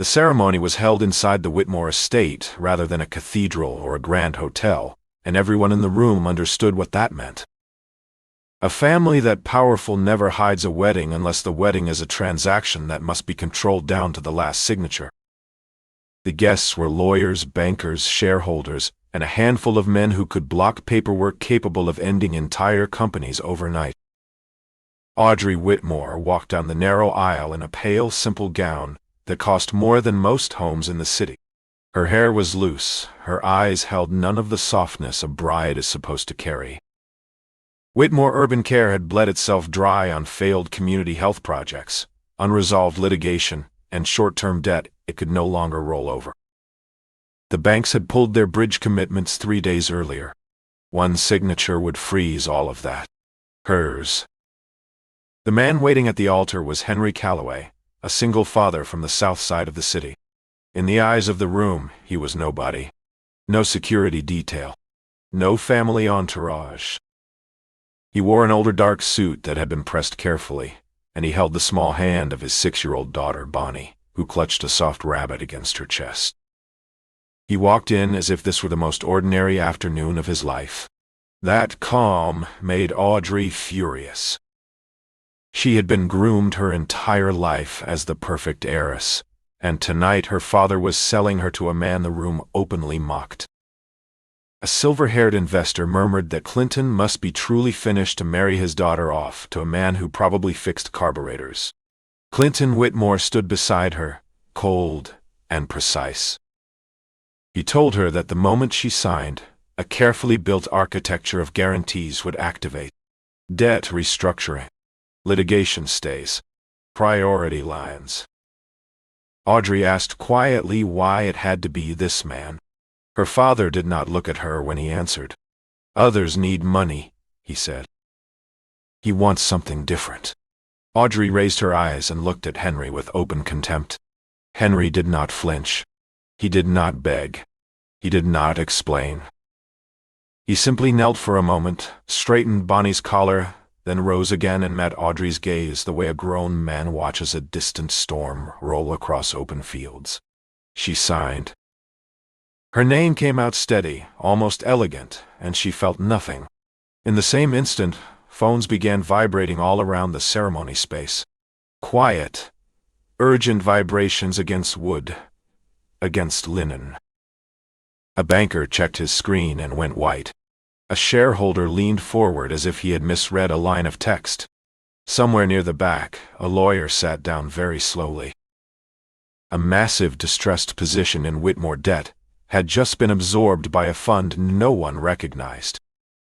The ceremony was held inside the Whitmore estate rather than a cathedral or a grand hotel, and everyone in the room understood what that meant. A family that powerful never hides a wedding unless the wedding is a transaction that must be controlled down to the last signature. The guests were lawyers, bankers, shareholders, and a handful of men who could block paperwork capable of ending entire companies overnight. Audrey Whitmore walked down the narrow aisle in a pale, simple gown that cost more than most homes in the city. Her hair was loose, her eyes held none of the softness a bride is supposed to carry. Whitmore Urban Care had bled itself dry on failed community health projects, unresolved litigation, and short-term debt it could no longer roll over. The banks had pulled their bridge commitments 3 days earlier. One signature would freeze all of that. Hers. The man waiting at the altar was Henry Calloway, a single father from the south side of the city. In the eyes of the room, he was nobody. No security detail. No family entourage. He wore an older dark suit that had been pressed carefully, and he held the small hand of his 6-year-old daughter, Bonnie, who clutched a soft rabbit against her chest. He walked in as if this were the most ordinary afternoon of his life. That calm made Audrey furious. She had been groomed her entire life as the perfect heiress, and tonight her father was selling her to a man the room openly mocked. A silver-haired investor murmured that Clinton must be truly finished to marry his daughter off to a man who probably fixed carburetors. Clinton Whitmore stood beside her, cold and precise. He told her that the moment she signed, a carefully built architecture of guarantees would activate. Debt restructuring, litigation stays, priority lines. Audrey asked quietly why it had to be this man. Her father did not look at her when he answered. "Others need money," he said. "He wants something different." Audrey raised her eyes and looked at Henry with open contempt. Henry did not flinch. He did not beg. He did not explain. He simply knelt for a moment, straightened Bonnie's collar, then rose again and met Audrey's gaze the way a grown man watches a distant storm roll across open fields. She signed. Her name came out steady, almost elegant, and she felt nothing. In the same instant, phones began vibrating all around the ceremony space. Quiet, urgent vibrations against wood, against linen. A banker checked his screen and went white. A shareholder leaned forward as if he had misread a line of text. Somewhere near the back, a lawyer sat down very slowly. A massive distressed position in Whitmore debt had just been absorbed by a fund no one recognized.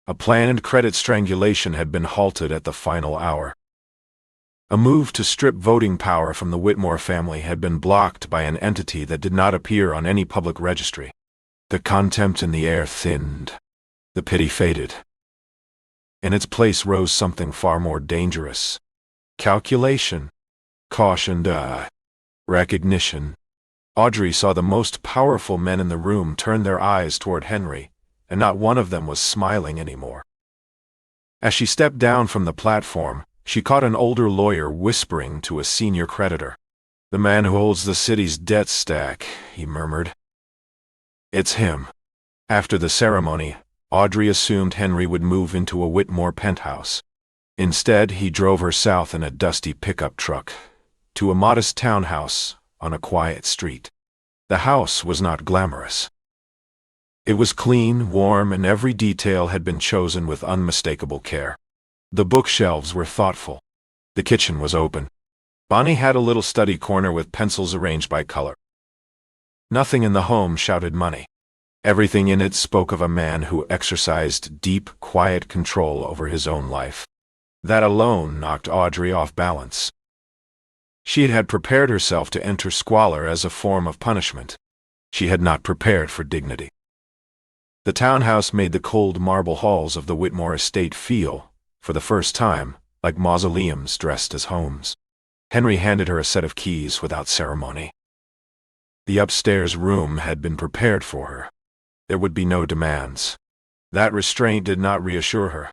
A planned credit strangulation had been halted at the final hour. A move to strip voting power from the Whitmore family had been blocked by an entity that did not appear on any public registry. The contempt in the air thinned. The pity faded. In its place rose something far more dangerous. Calculation. Caution. Recognition. Audrey saw the most powerful men in the room turn their eyes toward Henry, and not one of them was smiling anymore. As she stepped down from the platform, she caught an older lawyer whispering to a senior creditor. "The man who holds the city's debt stack," he murmured. "It's him." After the ceremony, Audrey assumed Henry would move into a Whitmore penthouse. Instead, he drove her south in a dusty pickup truck, to a modest townhouse on a quiet street. The house was not glamorous. It was clean, warm, and every detail had been chosen with unmistakable care. The bookshelves were thoughtful. The kitchen was open. Bonnie had a little study corner with pencils arranged by color. Nothing in the home shouted money. Everything in it spoke of a man who exercised deep, quiet control over his own life. That alone knocked Audrey off balance. She had prepared herself to enter squalor as a form of punishment. She had not prepared for dignity. The townhouse made the cold marble halls of the Whitmore estate feel, for the first time, like mausoleums dressed as homes. Henry handed her a set of keys without ceremony. The upstairs room had been prepared for her. There would be no demands. That restraint did not reassure her.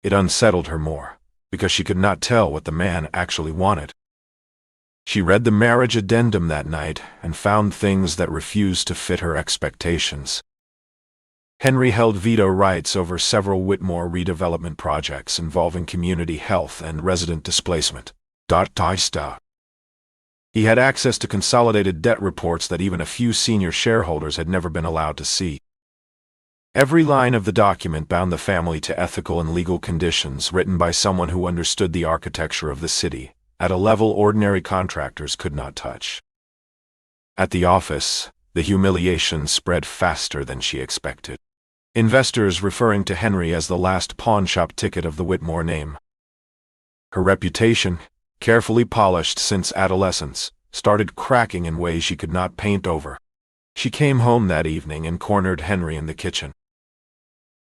It unsettled her more, because she could not tell what the man actually wanted. She read the marriage addendum that night and found things that refused to fit her expectations. Henry held veto rights over several Whitmore redevelopment projects involving community health and resident displacement. He had access to consolidated debt reports that even a few senior shareholders had never been allowed to see. Every line of the document bound the family to ethical and legal conditions written by someone who understood the architecture of the city, at a level ordinary contractors could not touch. At the office, the humiliation spread faster than she expected. Investors referring to Henry as the last pawnshop ticket of the Whitmore name. Her reputation, carefully polished since adolescence, started cracking in ways she could not paint over. She came home that evening and cornered Henry in the kitchen.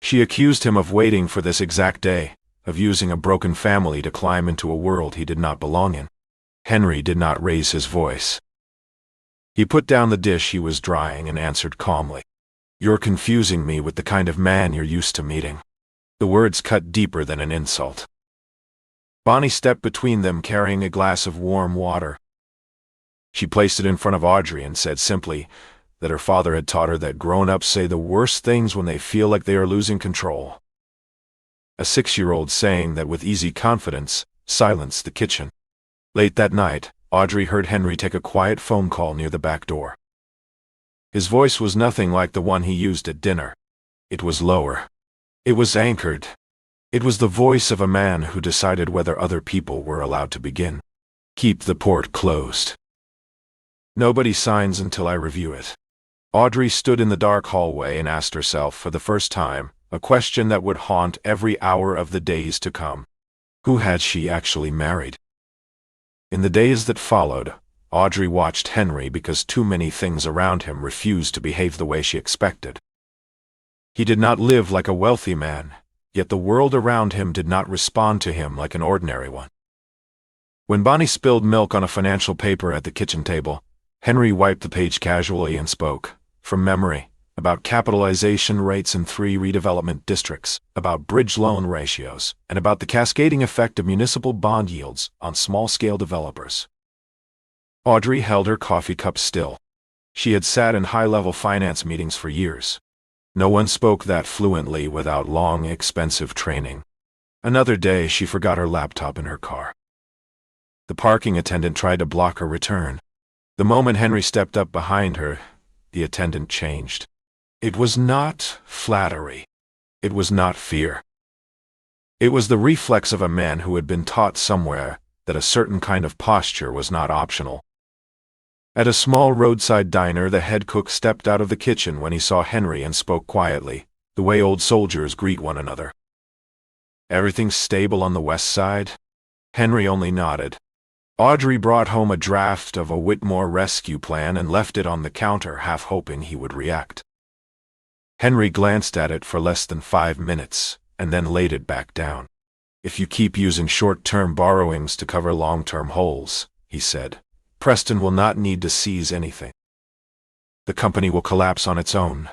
She accused him of waiting for this exact day, of using a broken family to climb into a world he did not belong in. Henry did not raise his voice. He put down the dish he was drying and answered calmly, "You're confusing me with the kind of man you're used to meeting." The words cut deeper than an insult. Bonnie stepped between them carrying a glass of warm water. She placed it in front of Audrey and said simply that her father had taught her that grown-ups say the worst things when they feel like they are losing control. A 6-year-old saying that with easy confidence silenced the kitchen. Late that night, Audrey heard Henry take a quiet phone call near the back door. His voice was nothing like the one he used at dinner. It was lower. It was anchored. It was the voice of a man who decided whether other people were allowed to begin. "Keep the port closed. Nobody signs until I review it." Audrey stood in the dark hallway and asked herself for the first time a question that would haunt every hour of the days to come. Who had she actually married? In the days that followed, Audrey watched Henry because too many things around him refused to behave the way she expected. He did not live like a wealthy man, yet the world around him did not respond to him like an ordinary one. When Bonnie spilled milk on a financial paper at the kitchen table, Henry wiped the page casually and spoke, from memory, about capitalization rates in 3 redevelopment districts, about bridge loan ratios, and about the cascading effect of municipal bond yields on small-scale developers. Audrey held her coffee cup still. She had sat in high-level finance meetings for years. No one spoke that fluently without long, expensive training. Another day, she forgot her laptop in her car. The parking attendant tried to block her return. The moment Henry stepped up behind her, the attendant changed. It was not flattery. It was not fear. It was the reflex of a man who had been taught somewhere that a certain kind of posture was not optional. At a small roadside diner, the head cook stepped out of the kitchen when he saw Henry and spoke quietly, the way old soldiers greet one another. "Everything stable on the west side?" Henry only nodded. Audrey brought home a draft of a Whitmore rescue plan and left it on the counter, half hoping he would react. Henry glanced at it for less than 5 minutes, and then laid it back down. "If you keep using short-term borrowings to cover long-term holes," he said, "Preston will not need to seize anything. The company will collapse on its own."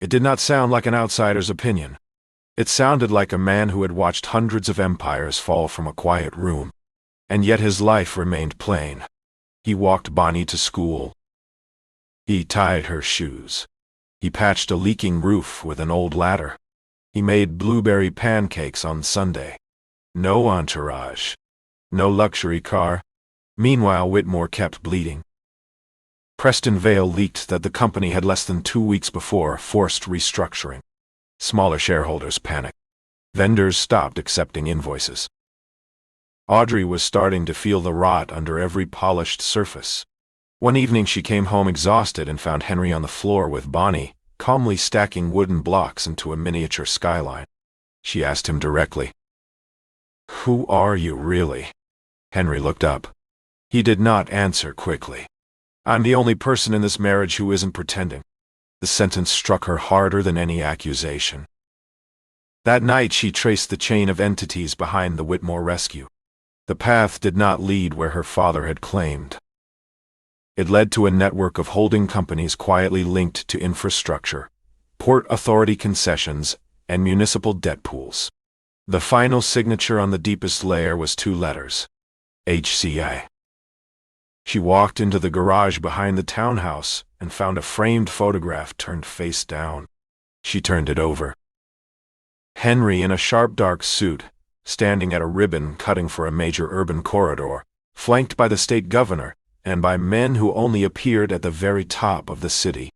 It did not sound like an outsider's opinion. It sounded like a man who had watched hundreds of empires fall from a quiet room. And yet his life remained plain. He walked Bonnie to school. He tied her shoes. He patched a leaking roof with an old ladder. He made blueberry pancakes on Sunday. No entourage. No luxury car. Meanwhile, Whitmore kept bleeding. Preston Vale leaked that the company had less than 2 weeks before forced restructuring. Smaller shareholders panicked. Vendors stopped accepting invoices. Audrey was starting to feel the rot under every polished surface. One evening she came home exhausted and found Henry on the floor with Bonnie, calmly stacking wooden blocks into a miniature skyline. She asked him directly, "Who are you really?" Henry looked up. He did not answer quickly. "I'm the only person in this marriage who isn't pretending." The sentence struck her harder than any accusation. That night she traced the chain of entities behind the Whitmore rescue. The path did not lead where her father had claimed. It led to a network of holding companies quietly linked to infrastructure, port authority concessions, and municipal debt pools. The final signature on the deepest layer was 2 letters: HCI. She walked into the garage behind the townhouse and found a framed photograph turned face down. She turned it over. Henry in a sharp dark suit, standing at a ribbon cutting for a major urban corridor, flanked by the state governor and by men who only appeared at the very top of the city.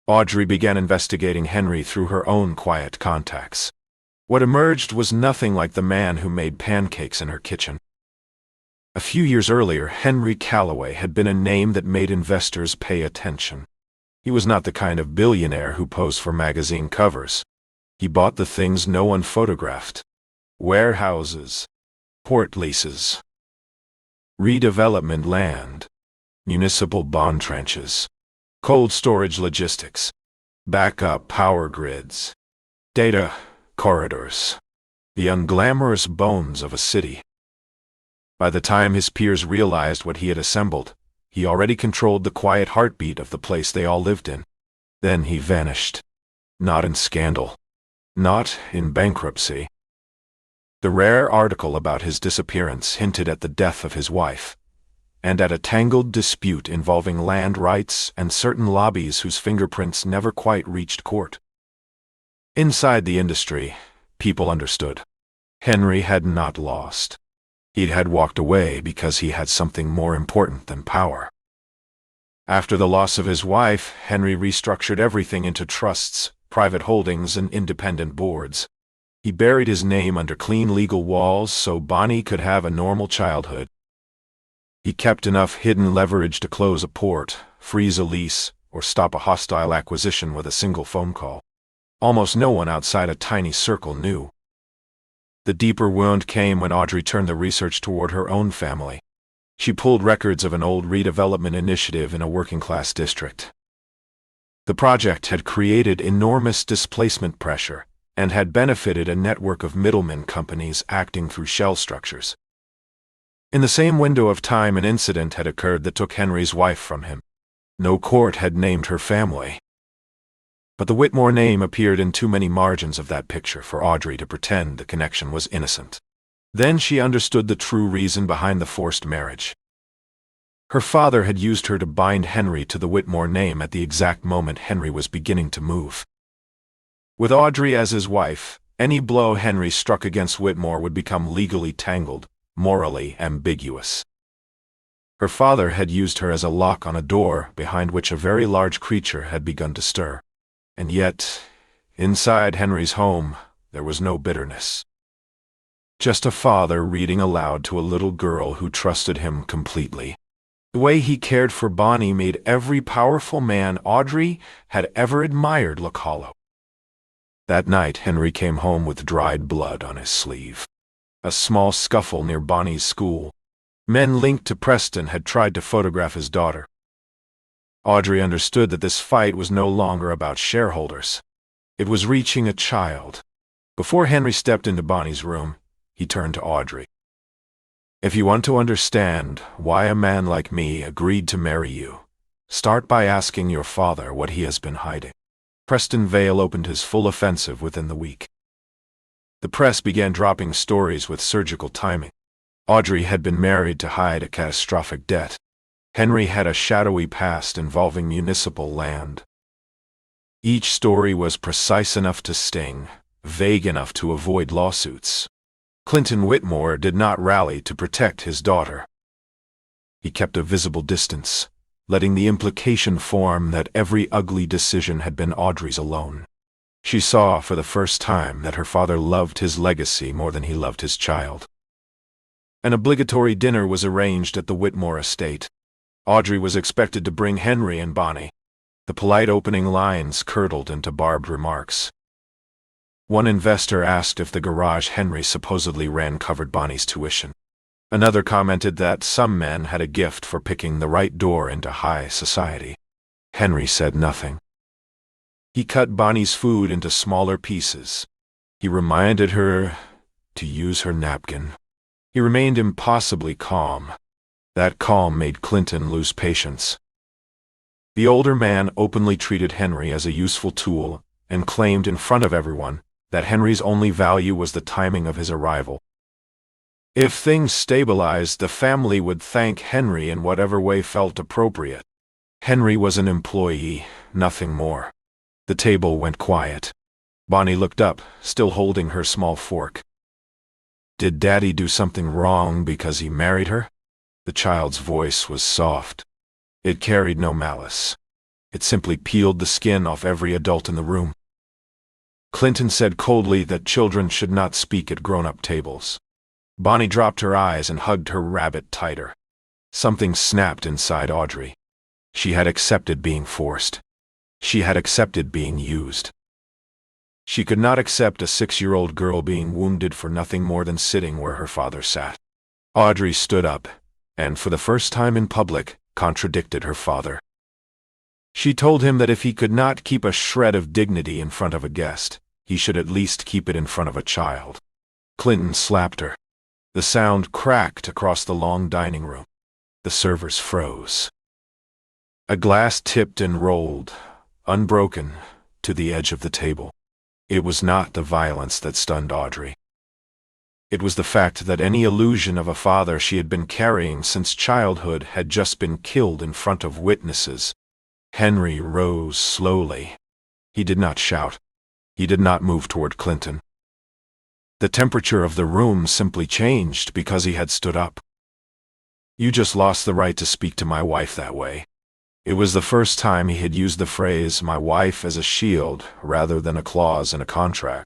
Audrey began investigating Henry through her own quiet contacts. What emerged was nothing like the man who made pancakes in her kitchen. A few years earlier, Henry Calloway had been a name that made investors pay attention. He was not the kind of billionaire who posed for magazine covers. He bought the things no one photographed: warehouses, port leases, redevelopment land, municipal bond trenches, cold storage logistics, backup power grids, data corridors, the unglamorous bones of a city. By the time his peers realized what he had assembled, he already controlled the quiet heartbeat of the place they all lived in. Then he vanished. Not in scandal. Not in bankruptcy. The rare article about his disappearance hinted at the death of his wife, and at a tangled dispute involving land rights and certain lobbies whose fingerprints never quite reached court. Inside the industry, people understood. Henry had not lost. He had walked away because he had something more important than power. After the loss of his wife, Henry restructured everything into trusts, private holdings, and independent boards. He buried his name under clean legal walls so Bonnie could have a normal childhood. He kept enough hidden leverage to close a port, freeze a lease, or stop a hostile acquisition with a single phone call. Almost no one outside a tiny circle knew. The deeper wound came when Audrey turned the research toward her own family. She pulled records of an old redevelopment initiative in a working-class district. The project had created enormous displacement pressure and had benefited a network of middlemen companies acting through shell structures. In the same window of time, an incident had occurred that took Henry's wife from him. No court had named her family. But the Whitmore name appeared in too many margins of that picture for Audrey to pretend the connection was innocent. Then she understood the true reason behind the forced marriage. Her father had used her to bind Henry to the Whitmore name at the exact moment Henry was beginning to move. With Audrey as his wife, any blow Henry struck against Whitmore would become legally tangled, morally ambiguous. Her father had used her as a lock on a door behind which a very large creature had begun to stir. And yet, inside Henry's home, there was no bitterness. Just a father reading aloud to a little girl who trusted him completely. The way he cared for Bonnie made every powerful man Audrey had ever admired look hollow. That night, Henry came home with dried blood on his sleeve. A small scuffle near Bonnie's school. Men linked to Preston had tried to photograph his daughter. Audrey understood that this fight was no longer about shareholders. It was reaching a child. Before Henry stepped into Bonnie's room, he turned to Audrey. "If you want to understand why a man like me agreed to marry you, start by asking your father what he has been hiding." Preston Vale opened his full offensive within the week. The press began dropping stories with surgical timing. Audrey had been married to hide a catastrophic debt. Henry had a shadowy past involving municipal land. Each story was precise enough to sting, vague enough to avoid lawsuits. Clinton Whitmore did not rally to protect his daughter. He kept a visible distance, letting the implication form that every ugly decision had been Audrey's alone. She saw for the first time that her father loved his legacy more than he loved his child. An obligatory dinner was arranged at the Whitmore estate. Audrey was expected to bring Henry and Bonnie. The polite opening lines curdled into barbed remarks. One investor asked if the garage Henry supposedly ran covered Bonnie's tuition. Another commented that some men had a gift for picking the right door into high society. Henry said nothing. He cut Bonnie's food into smaller pieces. He reminded her to use her napkin. He remained impossibly calm. That calm made Clinton lose patience. The older man openly treated Henry as a useful tool and claimed in front of everyone that Henry's only value was the timing of his arrival. If things stabilized, the family would thank Henry in whatever way felt appropriate. Henry was an employee, nothing more. The table went quiet. Bonnie looked up, still holding her small fork. Did Daddy do something wrong because he married her? The child's voice was soft. It carried no malice. It simply peeled the skin off every adult in the room. Clinton said coldly that children should not speak at grown-up tables. Bonnie dropped her eyes and hugged her rabbit tighter. Something snapped inside Audrey. She had accepted being forced. She had accepted being used. She could not accept a 6-year-old girl being wounded for nothing more than sitting where her father sat. Audrey stood up, and for the first time in public, contradicted her father. She told him that if he could not keep a shred of dignity in front of a guest, he should at least keep it in front of a child. Clinton slapped her. The sound cracked across the long dining room. The servers froze. A glass tipped and rolled, unbroken, to the edge of the table. It was not the violence that stunned Audrey. It was the fact that any illusion of a father she had been carrying since childhood had just been killed in front of witnesses. Henry rose slowly. He did not shout. He did not move toward Clinton. The temperature of the room simply changed because he had stood up. You just lost the right to speak to my wife that way. It was the first time he had used the phrase "my wife" as a shield rather than a clause in a contract.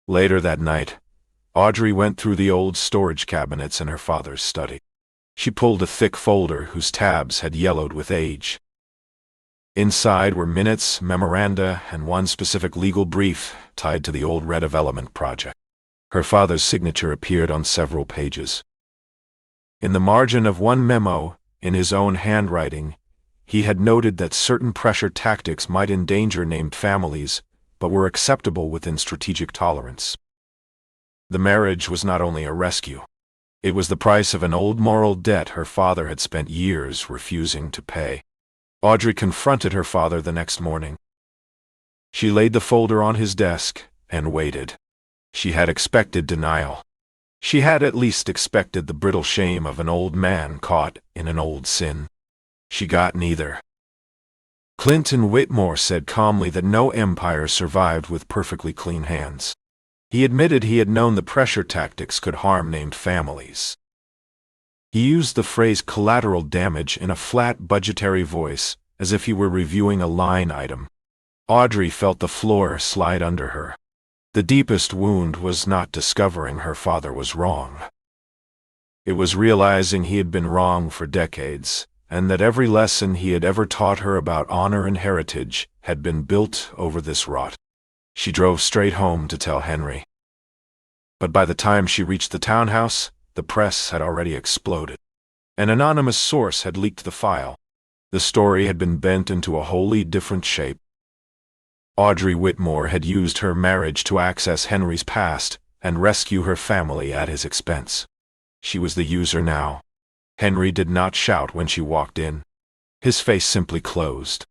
Later that night, Audrey went through the old storage cabinets in her father's study. She pulled a thick folder whose tabs had yellowed with age. Inside were minutes, memoranda, and one specific legal brief tied to the old redevelopment project. Her father's signature appeared on several pages. In the margin of one memo, in his own handwriting, he had noted that certain pressure tactics might endanger named families, but were acceptable within strategic tolerance. The marriage was not only a rescue. It was the price of an old moral debt her father had spent years refusing to pay. Audrey confronted her father the next morning. She laid the folder on his desk and waited. She had expected denial. She had at least expected the brittle shame of an old man caught in an old sin. She got neither. Clinton Whitmore said calmly that no empire survived with perfectly clean hands. He admitted he had known the pressure tactics could harm named families. He used the phrase collateral damage in a flat budgetary voice, as if he were reviewing a line item. Audrey felt the floor slide under her. The deepest wound was not discovering her father was wrong. It was realizing he had been wrong for decades, and that every lesson he had ever taught her about honor and heritage had been built over this rot. She drove straight home to tell Henry. But by the time she reached the townhouse, the press had already exploded. An anonymous source had leaked the file. The story had been bent into a wholly different shape. Audrey Whitmore had used her marriage to access Henry's past and rescue her family at his expense. She was the user now. Henry did not shout when she walked in. His face simply closed.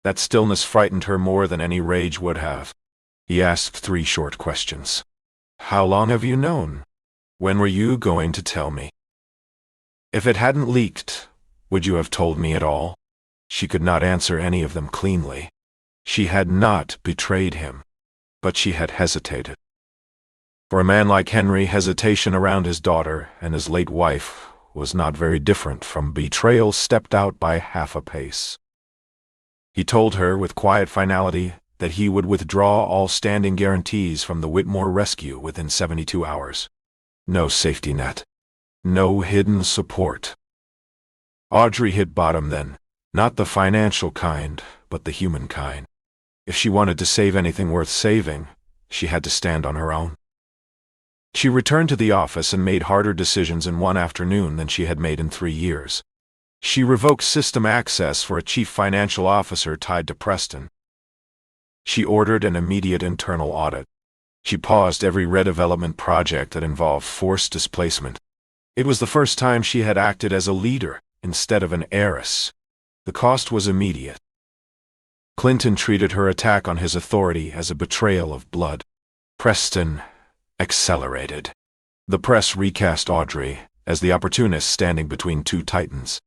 That stillness frightened her more than any rage would have. He asked 3 short questions. How long have you known? When were you going to tell me? If it hadn't leaked, would you have told me at all? She could not answer any of them cleanly. She had not betrayed him, but she had hesitated. For a man like Henry, hesitation around his daughter and his late wife was not very different from betrayal stepped out by half a pace. He told her with quiet finality that he would withdraw all standing guarantees from the Whitmore rescue within 72 hours. No safety net. No hidden support. Audrey hit bottom then, not the financial kind, but the human kind. If she wanted to save anything worth saving, she had to stand on her own. She returned to the office and made harder decisions in one afternoon than she had made in 3 years. She revoked system access for a chief financial officer tied to Preston. She ordered an immediate internal audit. She paused every redevelopment project that involved forced displacement. It was the first time she had acted as a leader instead of an heiress. The cost was immediate. Clinton treated her attack on his authority as a betrayal of blood. Preston accelerated. The press recast Audrey as the opportunist standing between two titans.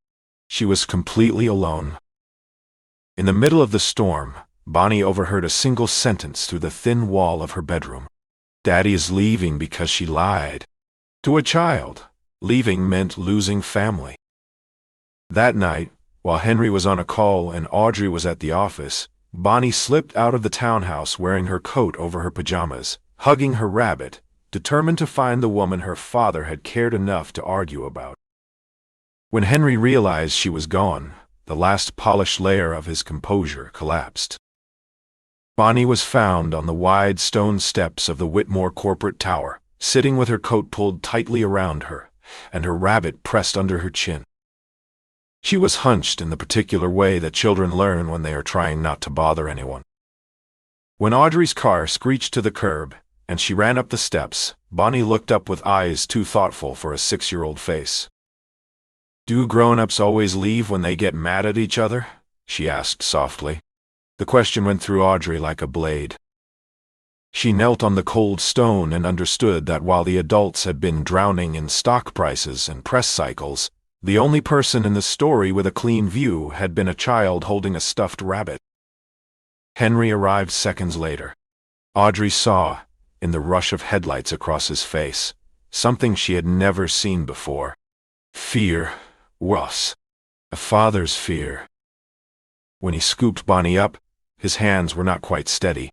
She was completely alone. In the middle of the storm, Bonnie overheard a single sentence through the thin wall of her bedroom. "Daddy is leaving because she lied." To a child, leaving meant losing family. That night, while Henry was on a call and Audrey was at the office, Bonnie slipped out of the townhouse wearing her coat over her pajamas, hugging her rabbit, determined to find the woman her father had cared enough to argue about. When Henry realized she was gone, the last polished layer of his composure collapsed. Bonnie was found on the wide stone steps of the Whitmore corporate tower, sitting with her coat pulled tightly around her, and her rabbit pressed under her chin. She was hunched in the particular way that children learn when they are trying not to bother anyone. When Audrey's car screeched to the curb, and she ran up the steps, Bonnie looked up with eyes too thoughtful for a 6-year-old face. "Do grown-ups always leave when they get mad at each other?" she asked softly. The question went through Audrey like a blade. She knelt on the cold stone and understood that while the adults had been drowning in stock prices and press cycles, the only person in the story with a clean view had been a child holding a stuffed rabbit. Henry arrived seconds later. Audrey saw, in the rush of headlights across his face, something she had never seen before. Fear. Worse. A father's fear. When he scooped Bonnie up, his hands were not quite steady.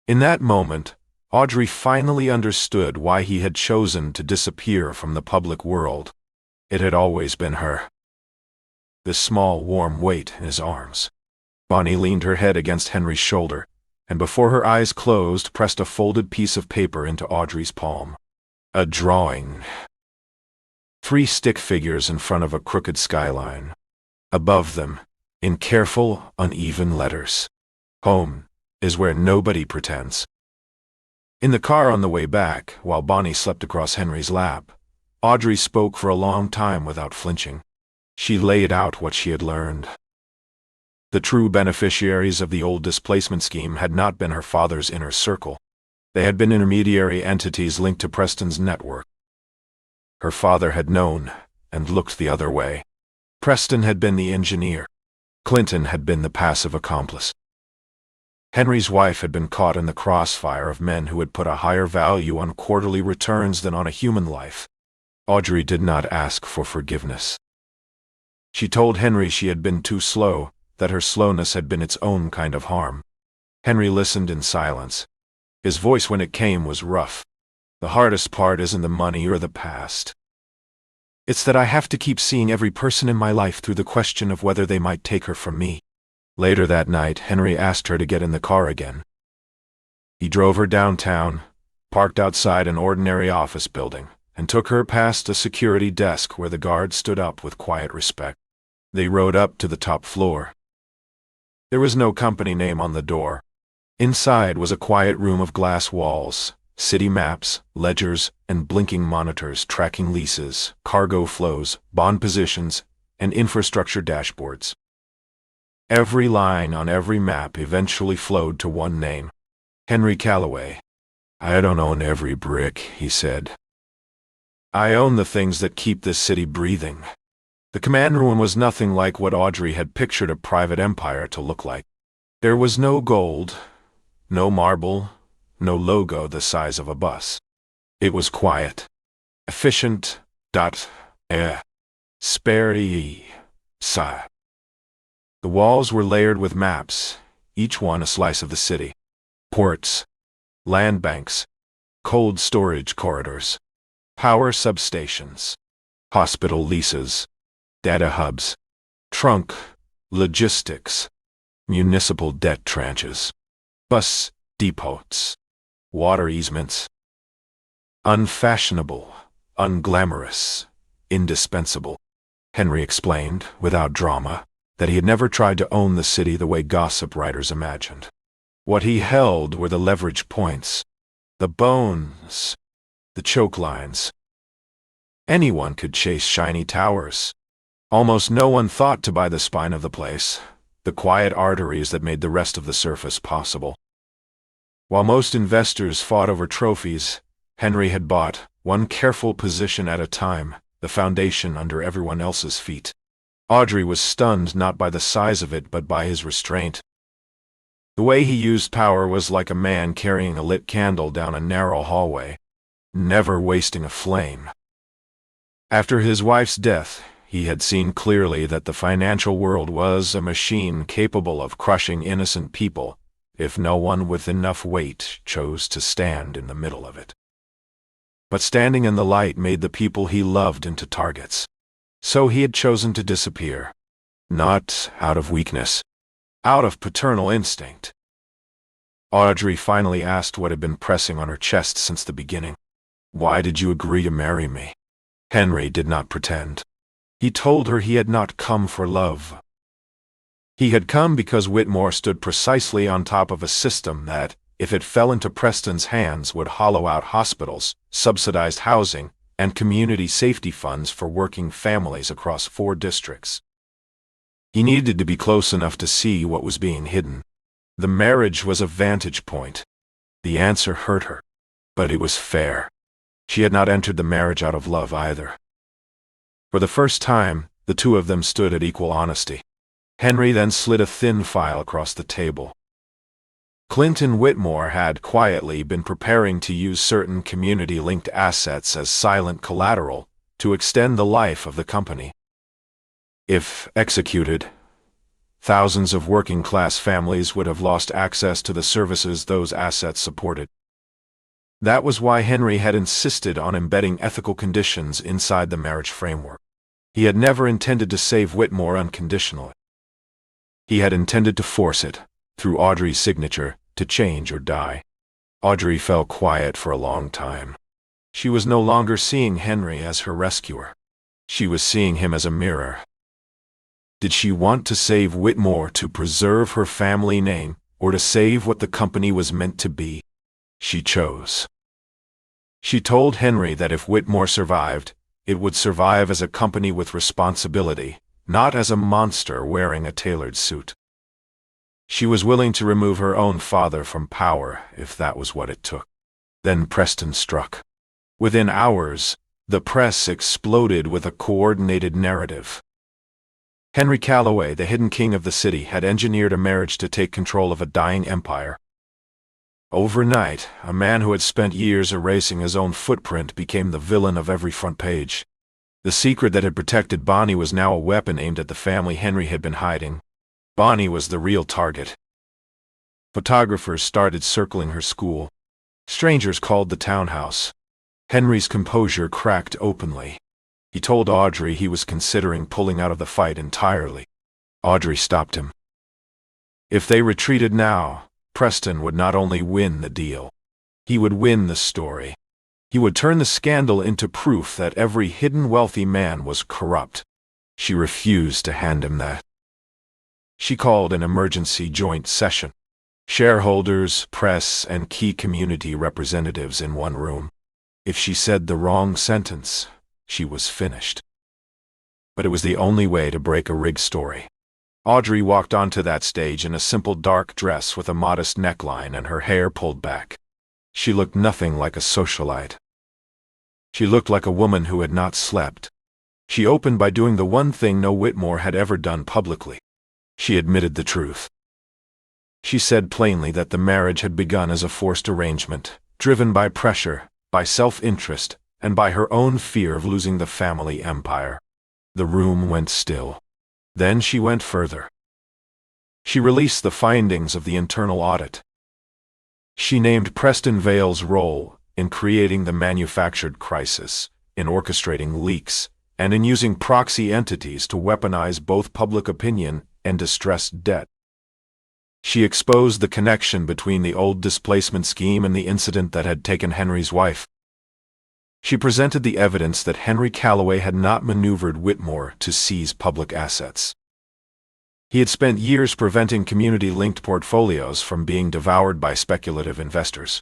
In that moment, Audrey finally understood why he had chosen to disappear from the public world. It had always been her. The small, warm weight in his arms. Bonnie leaned her head against Henry's shoulder, and before her eyes closed, pressed a folded piece of paper into Audrey's palm. A drawing. 3 stick figures in front of a crooked skyline. Above them, in careful, uneven letters, "Home is where nobody pretends." In the car on the way back, while Bonnie slept across Henry's lap, Audrey spoke for a long time without flinching. She laid out what she had learned. The true beneficiaries of the old displacement scheme had not been her father's inner circle. They had been intermediary entities linked to Preston's network. Her father had known, and looked the other way. Preston had been the engineer. Clinton had been the passive accomplice. Henry's wife had been caught in the crossfire of men who had put a higher value on quarterly returns than on a human life. Audrey did not ask for forgiveness. She told Henry she had been too slow, that her slowness had been its own kind of harm. Henry listened in silence. His voice when it came was rough. "The hardest part isn't the money or the past. It's that I have to keep seeing every person in my life through the question of whether they might take her from me." Later that night, Henry asked her to get in the car again. He drove her downtown, parked outside an ordinary office building, and took her past a security desk where the guard stood up with quiet respect. They rode up to the top floor. There was no company name on the door. Inside was a quiet room of glass walls, city maps, ledgers, and blinking monitors tracking leases, cargo flows, bond positions, and infrastructure dashboards. Every line on every map eventually flowed to one name: Henry Calloway. "I don't own every brick," he said. "I own the things that keep this city breathing." The command room was nothing like what Audrey had pictured a private empire to look like. There was no gold, no marble, no logo the size of a bus. It was quiet, efficient, spare. The walls were layered with maps, each one a slice of the city. Ports, land banks, cold storage corridors, power substations, hospital leases, data hubs, trunk, logistics, municipal debt tranches, bus depots, water easements. Unfashionable, unglamorous, indispensable. Henry explained, without drama, that he had never tried to own the city the way gossip writers imagined. What he held were the leverage points, the bones, the choke lines. Anyone could chase shiny towers. Almost no one thought to buy the spine of the place, the quiet arteries that made the rest of the surface possible. While most investors fought over trophies, Henry had bought, one careful position at a time, the foundation under everyone else's feet. Audrey was stunned not by the size of it but by his restraint. The way he used power was like a man carrying a lit candle down a narrow hallway, never wasting a flame. After his wife's death, he had seen clearly that the financial world was a machine capable of crushing innocent people if no one with enough weight chose to stand in the middle of it. But standing in the light made the people he loved into targets. So he had chosen to disappear. Not out of weakness. Out of paternal instinct. Audrey finally asked what had been pressing on her chest since the beginning. "Why did you agree to marry me?" Henry did not pretend. He told her he had not come for love. He had come because Whitmore stood precisely on top of a system that, if it fell into Preston's hands, would hollow out hospitals, subsidized housing, and community safety funds for working families across 4 districts. He needed to be close enough to see what was being hidden. The marriage was a vantage point. The answer hurt her, but it was fair. She had not entered the marriage out of love either. For the first time, the two of them stood at equal honesty. Henry then slid a thin file across the table. Clinton Whitmore had quietly been preparing to use certain community-linked assets as silent collateral to extend the life of the company. If executed, thousands of working-class families would have lost access to the services those assets supported. That was why Henry had insisted on embedding ethical conditions inside the marriage framework. He had never intended to save Whitmore unconditionally. He had intended to force it, through Audrey's signature, to change or die. Audrey fell quiet for a long time. She was no longer seeing Henry as her rescuer. She was seeing him as a mirror. Did she want to save Whitmore to preserve her family name, or to save what the company was meant to be? She chose. She told Henry that if Whitmore survived, it would survive as a company with responsibility, not as a monster wearing a tailored suit. She was willing to remove her own father from power if that was what it took. Then Preston struck. Within hours, the press exploded with a coordinated narrative. Henry Calloway, the hidden king of the city, had engineered a marriage to take control of a dying empire. Overnight, a man who had spent years erasing his own footprint became the villain of every front page. The secret that had protected Bonnie was now a weapon aimed at the family Henry had been hiding. Bonnie was the real target. Photographers started circling her school. Strangers called the townhouse. Henry's composure cracked openly. He told Audrey he was considering pulling out of the fight entirely. Audrey stopped him. If they retreated now, Preston would not only win the deal. He would win the story. He would turn the scandal into proof that every hidden wealthy man was corrupt. She refused to hand him that. She called an emergency joint session. Shareholders, press, and key community representatives in one room. If she said the wrong sentence, she was finished. But it was the only way to break a rigged story. Audrey walked onto that stage in a simple dark dress with a modest neckline and her hair pulled back. She looked nothing like a socialite. She looked like a woman who had not slept. She opened by doing the one thing no Whitmore had ever done publicly. She admitted the truth. She said plainly that the marriage had begun as a forced arrangement, driven by pressure, by self-interest, and by her own fear of losing the family empire. The room went still. Then she went further. She released the findings of the internal audit. She named Preston Vale's role in creating the manufactured crisis, in orchestrating leaks, and in using proxy entities to weaponize both public opinion and distressed debt. She exposed the connection between the old displacement scheme and the incident that had taken Henry's wife. She presented the evidence that Henry Calloway had not maneuvered Whitmore to seize public assets. He had spent years preventing community-linked portfolios from being devoured by speculative investors.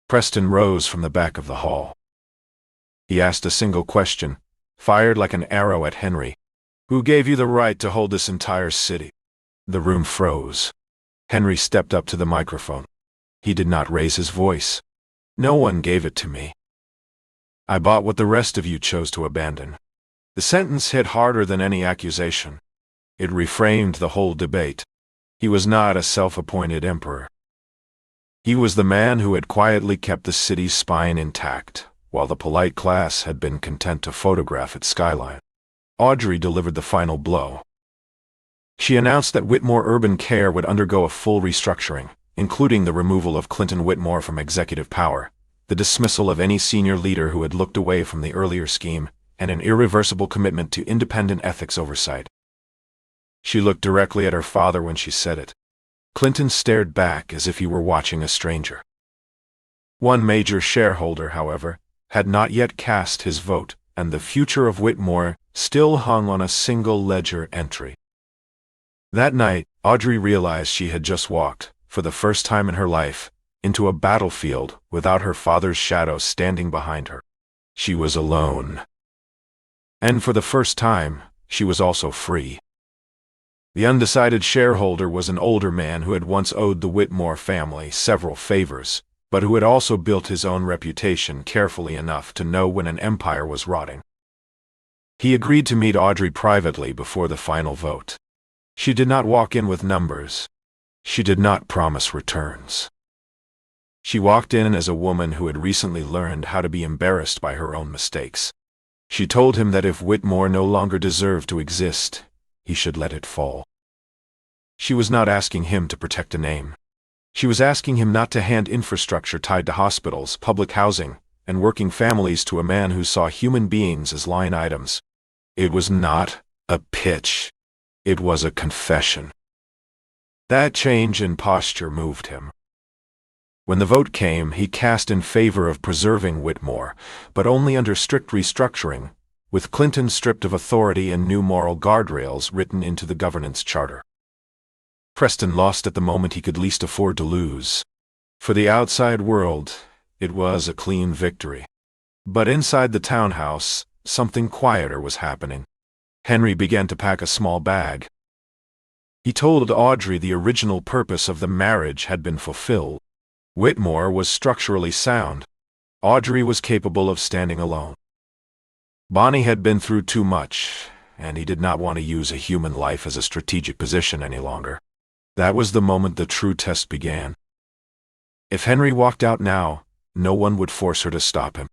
Preston rose from the back of the hall. He asked a single question, fired like an arrow at Henry. "Who gave you the right to hold this entire city?" The room froze. Henry stepped up to the microphone. He did not raise his voice. "No one gave it to me. I bought what the rest of you chose to abandon. The sentence hit harder than any accusation. It reframed the whole debate. He was not a self-appointed emperor. He was the man who had quietly kept the city's spine intact, while the polite class had been content to photograph its skyline. Audrey delivered the final blow. She announced that Whitmore Urban Care would undergo a full restructuring, including the removal of Clinton Whitmore from executive power, the dismissal of any senior leader who had looked away from the earlier scheme, and an irreversible commitment to independent ethics oversight. She looked directly at her father when she said it. Clinton stared back as if he were watching a stranger. One major shareholder, however, had not yet cast his vote, and the future of Whitmore still hung on a single ledger entry. That night, Audrey realized she had just walked, for the first time in her life, into a battlefield without her father's shadow standing behind her. She was alone. And for the first time, she was also free. The undecided shareholder was an older man who had once owed the Whitmore family several favors, but who had also built his own reputation carefully enough to know when an empire was rotting. He agreed to meet Audrey privately before the final vote. She did not walk in with numbers. She did not promise returns. She walked in as a woman who had recently learned how to be embarrassed by her own mistakes. She told him that if Whitmore no longer deserved to exist, he should let it fall. She was not asking him to protect a name. She was asking him not to hand infrastructure tied to hospitals, public housing, and working families to a man who saw human beings as line items. It was not a pitch. It was a confession. That change in posture moved him. When the vote came, he cast in favor of preserving Whitmore, but only under strict restructuring, with Clinton stripped of authority and new moral guardrails written into the governance charter. Preston lost at the moment he could least afford to lose. For the outside world, it was a clean victory. But inside the townhouse, something quieter was happening. Henry began to pack a small bag. He told Audrey the original purpose of the marriage had been fulfilled. Whitmore was structurally sound. Audrey was capable of standing alone. Bonnie had been through too much, and he did not want to use a human life as a strategic position any longer. That was the moment the true test began. If Henry walked out now, no one would force her to stop him.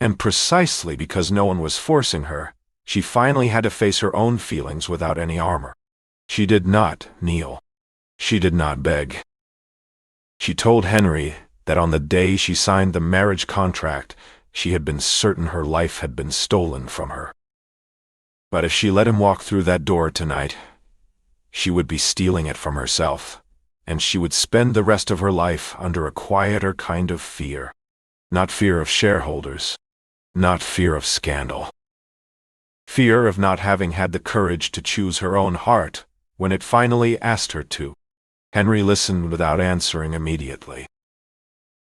And precisely because no one was forcing her, she finally had to face her own feelings without any armor. She did not kneel. She did not beg. She told Henry that on the day she signed the marriage contract, she had been certain her life had been stolen from her. But if she let him walk through that door tonight, she would be stealing it from herself, and she would spend the rest of her life under a quieter kind of fear. Not fear of shareholders, not fear of scandal. Fear of not having had the courage to choose her own heart when it finally asked her to. Henry listened without answering immediately.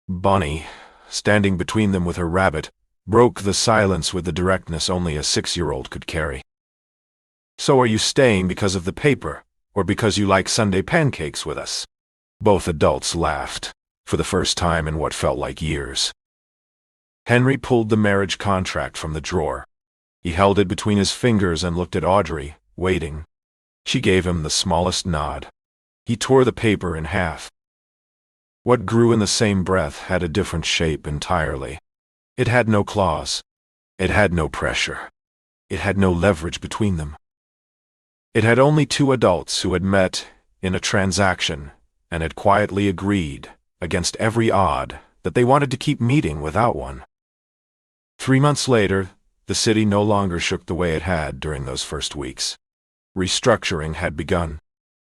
Bonnie, standing between them with her rabbit, broke the silence with the directness only a 6-year-old could carry. So are you staying because of the paper, or because you like Sunday pancakes with us? Both adults laughed, for the first time in what felt like years. Henry pulled the marriage contract from the drawer. He held it between his fingers and looked at Audrey, waiting. She gave him the smallest nod. He tore the paper in half. What grew in the same breath had a different shape entirely. It had no claws. It had no pressure. It had no leverage between them. It had only two adults who had met in a transaction and had quietly agreed, against every odd, that they wanted to keep meeting without one. 3 months later, the city no longer shook the way it had during those first weeks. Restructuring had begun.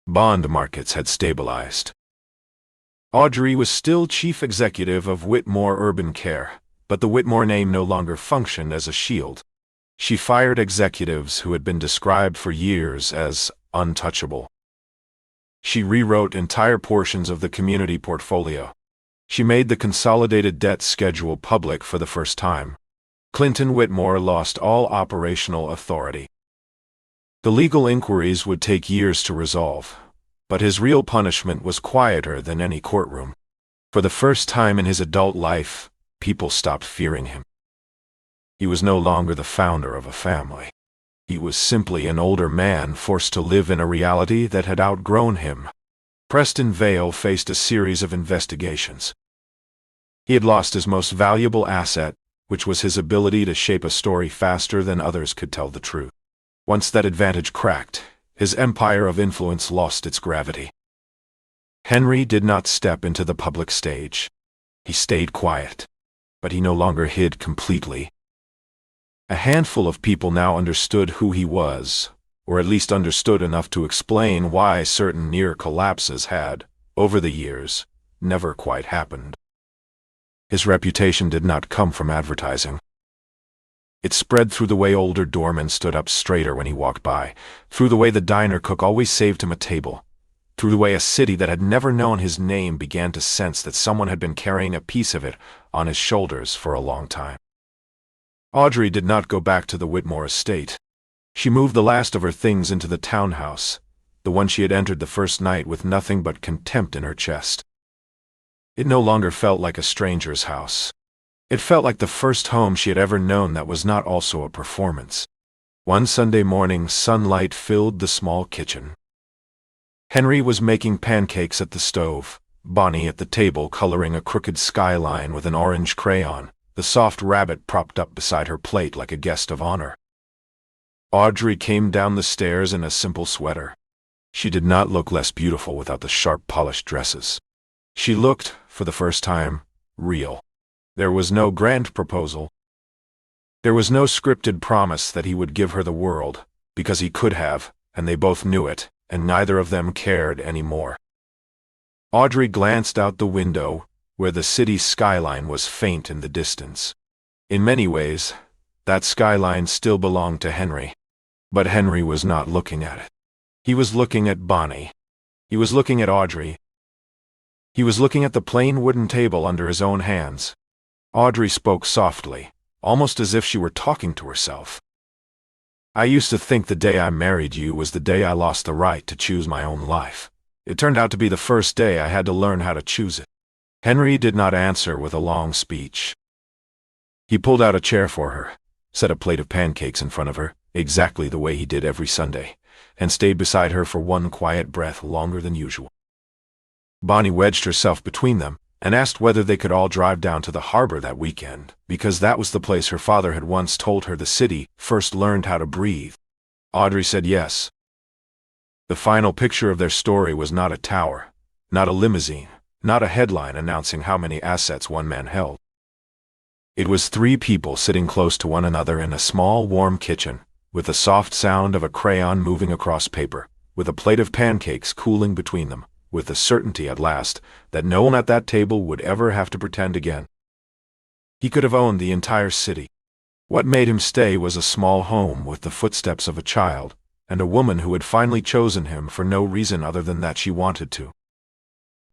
Bond markets had stabilized. Audrey was still chief executive of Whitmore Urban Care, but the Whitmore name no longer functioned as a shield. She fired executives who had been described for years as untouchable. She rewrote entire portions of the community portfolio. She made the consolidated debt schedule public for the first time. Clinton Whitmore lost all operational authority. The legal inquiries would take years to resolve, but his real punishment was quieter than any courtroom. For the first time in his adult life, people stopped fearing him. He was no longer the founder of a family. He was simply an older man forced to live in a reality that had outgrown him. Preston Vale faced a series of investigations. He had lost his most valuable asset, which was his ability to shape a story faster than others could tell the truth. Once that advantage cracked, his empire of influence lost its gravity. Henry did not step into the public stage. He stayed quiet, but he no longer hid completely. A handful of people now understood who he was, or at least understood enough to explain why certain near collapses had, over the years, never quite happened. His reputation did not come from advertising. It spread through the way older doormen stood up straighter when he walked by, through the way the diner cook always saved him a table, through the way a city that had never known his name began to sense that someone had been carrying a piece of it on his shoulders for a long time. Audrey did not go back to the Whitmore estate. She moved the last of her things into the townhouse, the one she had entered the first night with nothing but contempt in her chest. It no longer felt like a stranger's house. It felt like the first home she had ever known that was not also a performance. One Sunday morning, sunlight filled the small kitchen. Henry was making pancakes at the stove, Bonnie at the table coloring a crooked skyline with an orange crayon, the soft rabbit propped up beside her plate like a guest of honor. Audrey came down the stairs in a simple sweater. She did not look less beautiful without the sharp polished dresses. She looked, for the first time, real. There was no grand proposal. There was no scripted promise that he would give her the world, because he could have, and they both knew it, and neither of them cared anymore. Audrey glanced out the window, where the city skyline was faint in the distance. In many ways, that skyline still belonged to Henry. But Henry was not looking at it. He was looking at Bonnie. He was looking at Audrey. He was looking at the plain wooden table under his own hands. Audrey spoke softly, almost as if she were talking to herself. "I used to think the day I married you was the day I lost the right to choose my own life. It turned out to be the first day I had to learn how to choose it." Henry did not answer with a long speech. He pulled out a chair for her, set a plate of pancakes in front of her, exactly the way he did every Sunday, and stayed beside her for one quiet breath longer than usual. Bonnie wedged herself between them and asked whether they could all drive down to the harbor that weekend, because that was the place her father had once told her the city first learned how to breathe. Audrey said yes. The final picture of their story was not a tower, not a limousine, not a headline announcing how many assets one man held. It was three people sitting close to one another in a small, warm kitchen, with the soft sound of a crayon moving across paper, with a plate of pancakes cooling between them, with the certainty at last that no one at that table would ever have to pretend again. He could have owned the entire city. What made him stay was a small home with the footsteps of a child, and a woman who had finally chosen him for no reason other than that she wanted to.